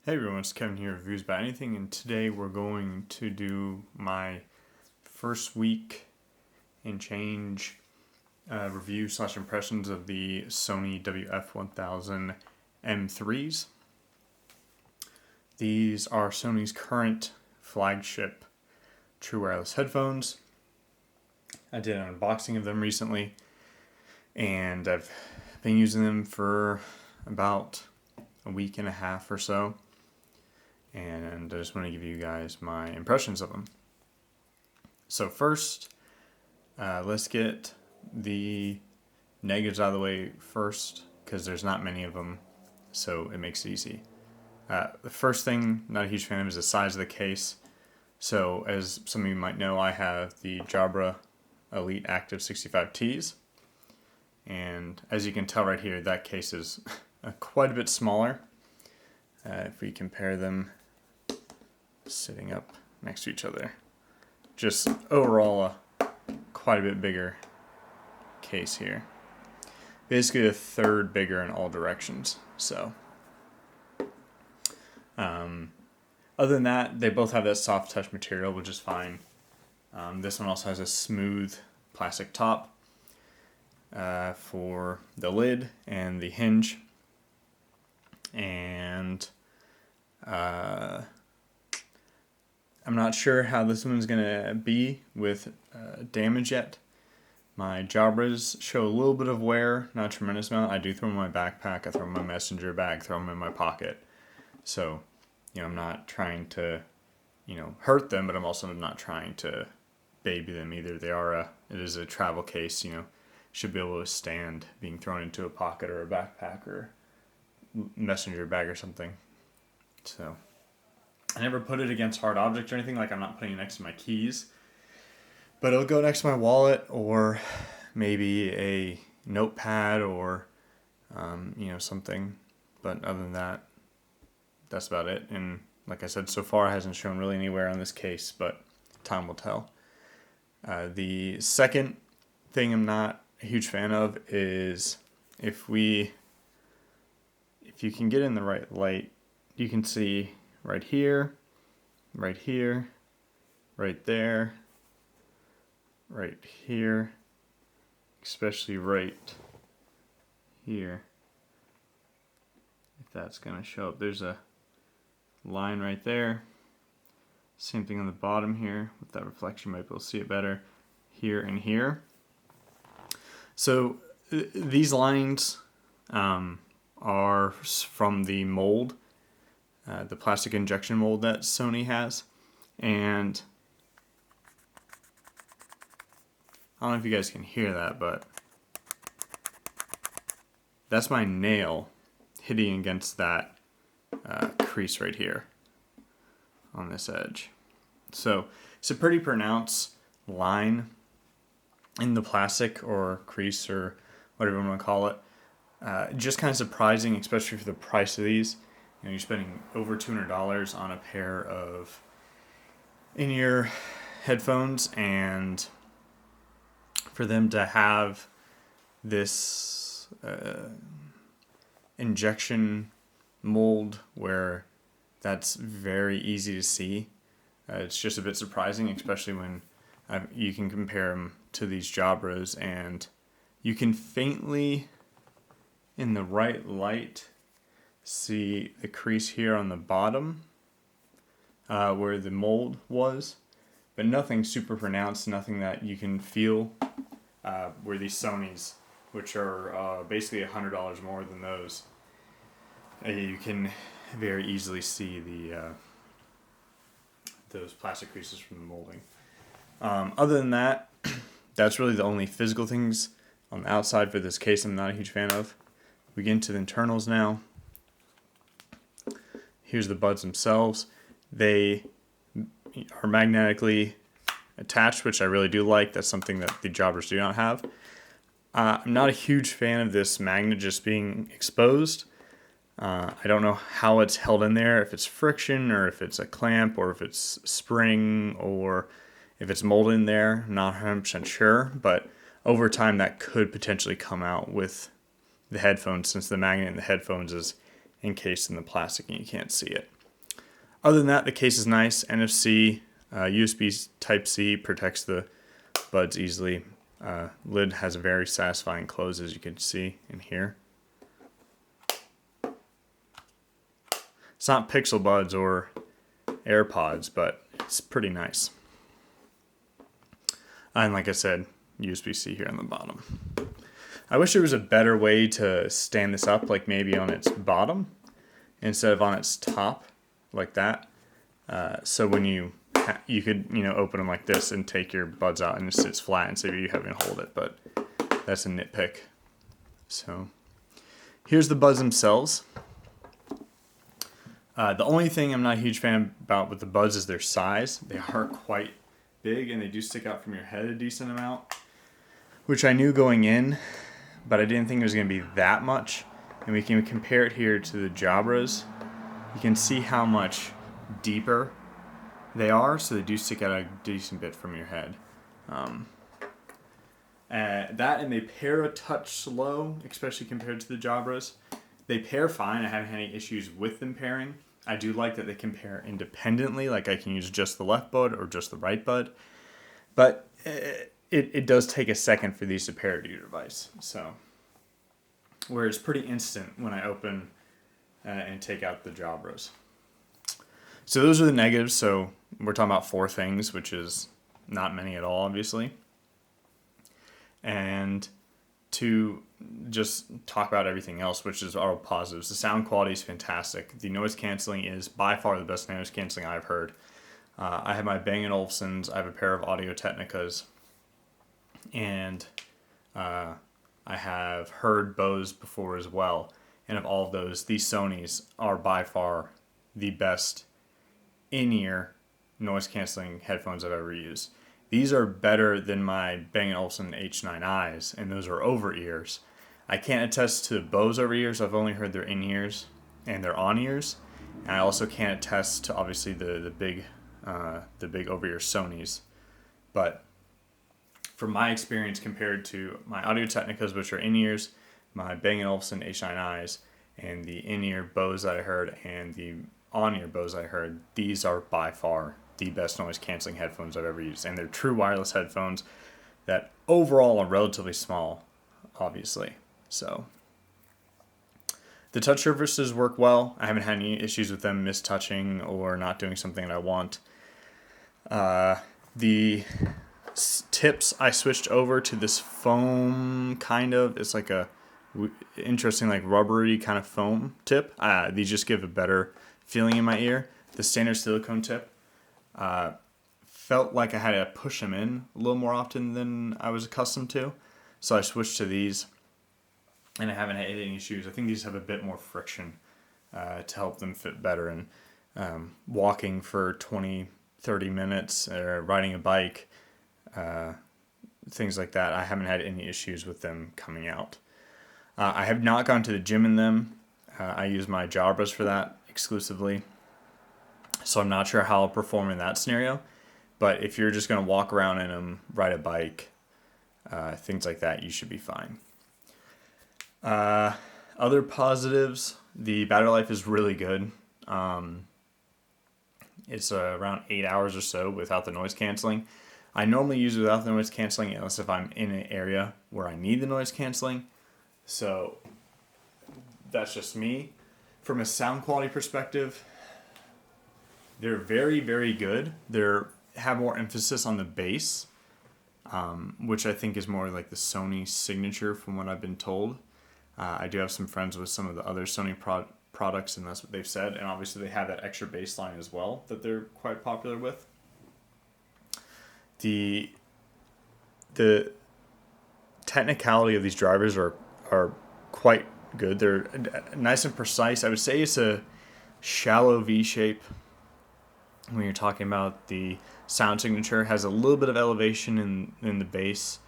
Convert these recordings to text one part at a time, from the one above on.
Hey everyone, it's Kevin here, Reviews About Anything, and today we're going to do my first week and change review / impressions of the Sony WF-1000 M3s. These are Sony's current flagship true wireless headphones. I did an unboxing of them recently, and I've been using them for about a week and a half or so. And I just want to give you guys my impressions of them. So first, let's get the negatives out of the way first, because there's not many of them, so it makes it easy. The first thing, not a huge fan of, is the size of the case. So as some of you might know, I have the Jabra Elite Active 65Ts, and as you can tell right here, that case is quite a bit smaller. If we compare them sitting up next to each other, just overall quite a bit bigger case here, basically a third bigger in all directions. So other than that, they both have that soft touch material, which is fine. This one also has a smooth plastic top for the lid and the hinge, and I'm not sure how this one's going to be with damage yet. My Jabras show a little bit of wear, not a tremendous amount. I do throw them in my backpack, I throw them in my messenger bag, throw them in my pocket. So, I'm not trying to, hurt them, but I'm also not trying to baby them either. It is a travel case, should be able to stand being thrown into a pocket or a backpack or messenger bag or something. So I never put it against hard objects or anything, like I'm not putting it next to my keys, but it'll go next to my wallet or maybe a notepad or something. But other than that, that's about it. And like I said, so far it hasn't shown really anywhere on this case, but time will tell. The second thing I'm not a huge fan of is if you can get in the right light, you can see right here, right here, right there, right here, especially right here. If that's going to show up, there's a line right there. Same thing on the bottom here. With that reflection, you might be able to see it better here and here. So these lines are from the mold, the plastic injection mold that Sony has, and I don't know if you guys can hear that, but that's my nail hitting against that crease right here on this edge. So it's a pretty pronounced line in the plastic or crease or whatever you want to call it. Just kind of surprising, especially for the price of these. You're spending over $200 on a pair of in-ear headphones, and for them to have this injection mold where that's very easy to see, it's just a bit surprising, especially when you can compare them to these Jabras, and you can faintly, in the right light, see the crease here on the bottom where the mold was, but nothing super pronounced, nothing that you can feel, where these Sonys, which are basically $100 more than those, you can very easily see those plastic creases from the molding. Other than that, that's really the only physical things on the outside for this case I'm not a huge fan of. We get into the internals now. Here's the buds themselves. They are magnetically attached, which I really do like. That's something that the Jabras do not have. I'm not a huge fan of this magnet just being exposed. I don't know how it's held in there, if it's friction or if it's a clamp or if it's spring or if it's molded in there. I'm not 100% sure, but over time that could potentially come out with the headphones, since the magnet in the headphones is encased in the plastic and you can't see it. Other than that, the case is nice. NFC, USB Type-C protects the buds easily. Lid has a very satisfying close, as you can see in here. It's not Pixel Buds or AirPods, but it's pretty nice. And like I said, USB-C here on the bottom. I wish there was a better way to stand this up, like maybe on its bottom instead of on its top, like that. So when you could open them like this and take your buds out and it sits flat instead of you having to hold it. But that's a nitpick. So here's the buds themselves. The only thing I'm not a huge fan about with the buds is their size. They are quite big and they do stick out from your head a decent amount, which I knew going in, but I didn't think it was going to be that much. And we can compare it here to the Jabras. You can see how much deeper they are, so they do stick out a decent bit from your head. That and they pair a touch slow, especially compared to the Jabras. They pair fine. I haven't had any issues with them pairing. I do like that they can pair independently, like I can use just the left bud or just the right bud. But it does take a second for these to pair to your device. So, where it's pretty instant when I open and take out the Jabras. So those are the negatives. So we're talking about 4 things, which is not many at all, obviously. And to just talk about everything else, which is all positives. The sound quality is fantastic. The noise canceling is by far the best noise canceling I've heard. I have my Bang & Olufsens. I have a pair of Audio Technicas. And I have heard Bose before as well. And of all of those, these Sonys are by far the best in-ear noise canceling headphones I've ever used. These are better than my Bang & Olufsen H9Is, and those are over-ears. I can't attest to Bose over-ears. I've only heard their in-ears and their on-ears. And I also can't attest to, obviously, the big over-ear Sonys. But from my experience compared to my Audio Technicas, which are in-ears, my Bang & Olufsen H9Is, and the in-ear Bose that I heard, and the on-ear Bose I heard, these are by far the best noise canceling headphones I've ever used. And they're true wireless headphones that overall are relatively small, obviously. So the touch surfaces work well. I haven't had any issues with them mistouching or not doing something that I want. The tips, I switched over to this foam kind of. It's like a interesting, like rubbery kind of foam tip. These just give a better feeling in my ear. The standard silicone tip felt like I had to push them in a little more often than I was accustomed to. So I switched to these, and I haven't had any issues. I think these have a bit more friction to help them fit better. And walking for 20, 30 minutes, or riding a bike, things like that, I haven't had any issues with them coming out. I have not gone to the gym in them. I use my Jabras for that exclusively. So I'm not sure how I'll perform in that scenario. But if you're just going to walk around in them, ride a bike, things like that, you should be fine. Other positives, the battery life is really good. It's around 8 hours or so without the noise canceling. I normally use it without the noise canceling unless if I'm in an area where I need the noise canceling. So that's just me. From a sound quality perspective, they're very, very good. They have more emphasis on the bass, which I think is more like the Sony signature from what I've been told. I do have some friends with some of the other Sony products, and that's what they've said. And obviously they have that extra bass line as well that they're quite popular with. The technicality of these drivers are quite good. They're nice and precise. I would say it's a shallow V shape when you're talking about the sound signature. It has a little bit of elevation in the bass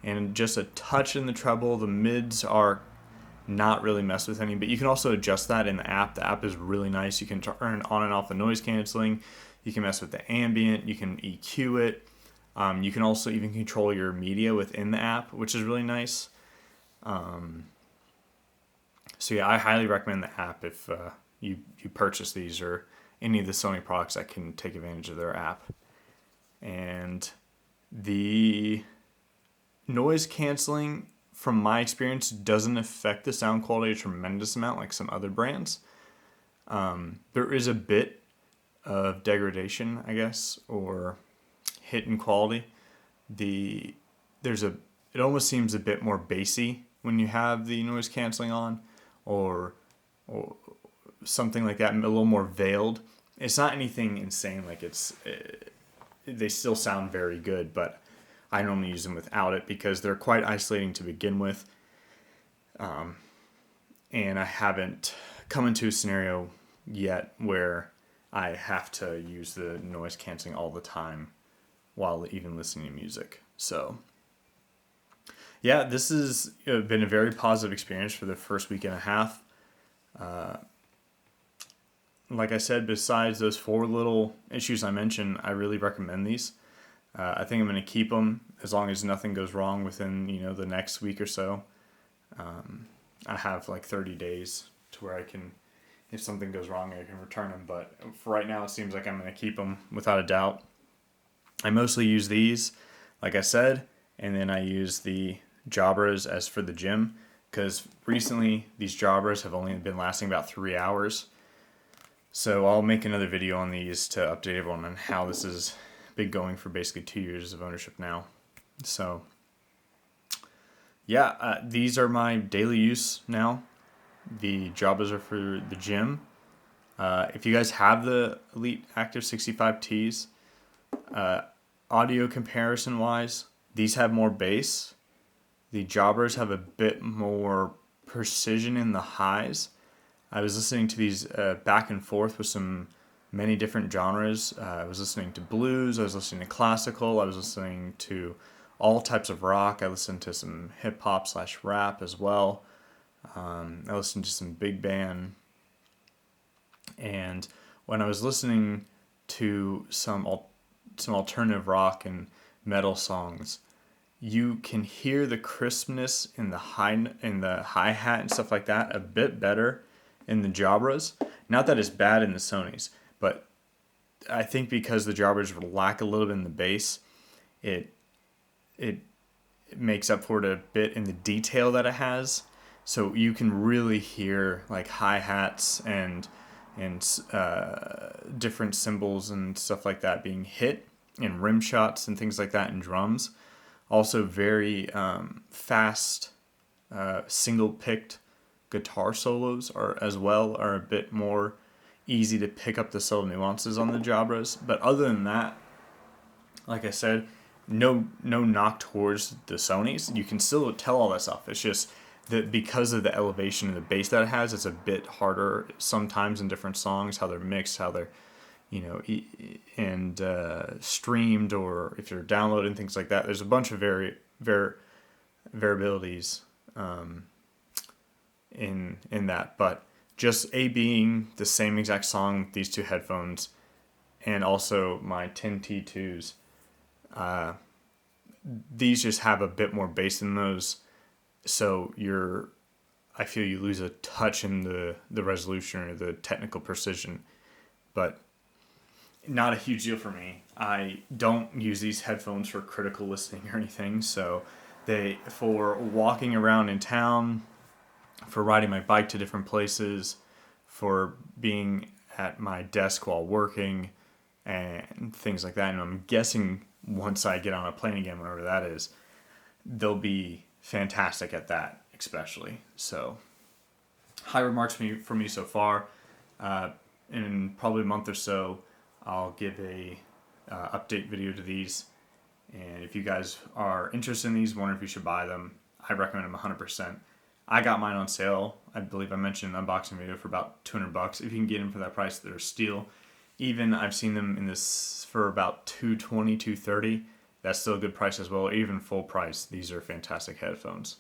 and just a touch in the treble. The mids are not really messed with any, but you can also adjust that in the app. The app is really nice. You can turn on and off the noise canceling. You can mess with the ambient. You can EQ it. You can also even control your media within the app, which is really nice. So yeah, I highly recommend the app if you purchase these or any of the Sony products, I can take advantage of their app. And the noise canceling, from my experience, doesn't affect the sound quality a tremendous amount like some other brands. There is a bit of degradation, I guess, or hit in quality. It almost seems a bit more bassy when you have the noise canceling on, or something like that, a little more veiled. It's not anything insane, like they still sound very good, but I normally use them without it because they're quite isolating to begin with. And I haven't come into a scenario yet where I have to use the noise canceling all the time while even listening to music. So yeah, this has been a very positive experience for the first week and a half. Like I said, besides those 4 little issues I mentioned, I really recommend these. I think I'm going to keep them as long as nothing goes wrong within the next week or so. I have like 30 days to where I can, if something goes wrong, I can return them. But for right now, it seems like I'm going to keep them without a doubt. I mostly use these, like I said, and then I use the Jabras as for the gym, because recently these Jabras have only been lasting about 3 hours. So I'll make another video on these to update everyone on how this has been going for basically 2 years of ownership now. So yeah, these are my daily use now. The Jabras are for the gym. If you guys have the Elite Active 65Ts, audio comparison wise, these have more bass. The Jabras have a bit more precision in the highs. I was listening to these back and forth with many different genres. I was listening to blues, I was listening to classical, I was listening to all types of rock. I listened to some hip hop / rap as well. I listened to some big band. And when I was listening to some alternative rock and metal songs, you can hear the crispness in the hi-hat and stuff like that a bit better in the Jabras. Not that it's bad in the Sonys, but I think because the Jabras lack a little bit in the bass, it makes up for it a bit in the detail that it has. So you can really hear like hi-hats and different cymbals and stuff like that being hit, and rim shots and things like that in drums. Also very fast single-picked guitar solos are a bit more easy to pick up the subtle nuances on the Jabras. But other than that, like I said, no knock towards the Sonys. You can still tell all that stuff. It's just that because of the elevation and the bass that it has, it's a bit harder sometimes in different songs, how they're mixed, how they're streamed, or if you're downloading things like that. There's a bunch of variabilities in that, but just being the same exact song with these 2 headphones, and also my 10T2s, these just have a bit more bass in those, so I feel you lose a touch in the resolution or the technical precision, but not a huge deal for me. I don't use these headphones for critical listening or anything, so for walking around in town, for riding my bike to different places, for being at my desk while working, and things like that. And I'm guessing once I get on a plane again, whenever that is, they'll be fantastic at that, especially. So high remarks from me so far. In probably a month or so, I'll give a update video to these. And if you guys are interested in these, wonder if you should buy them, I recommend them 100%. I got mine on sale. I believe I mentioned an unboxing video for about $200. If you can get them for that price, they're a steal. Even I've seen them in this for about $220, $230. That's still a good price as well. Even full price, these are fantastic headphones.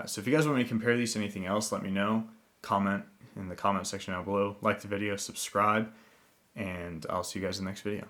So if you guys want me to compare these to anything else, let me know. Comment in the comment section down below. Like the video, subscribe, and I'll see you guys in the next video.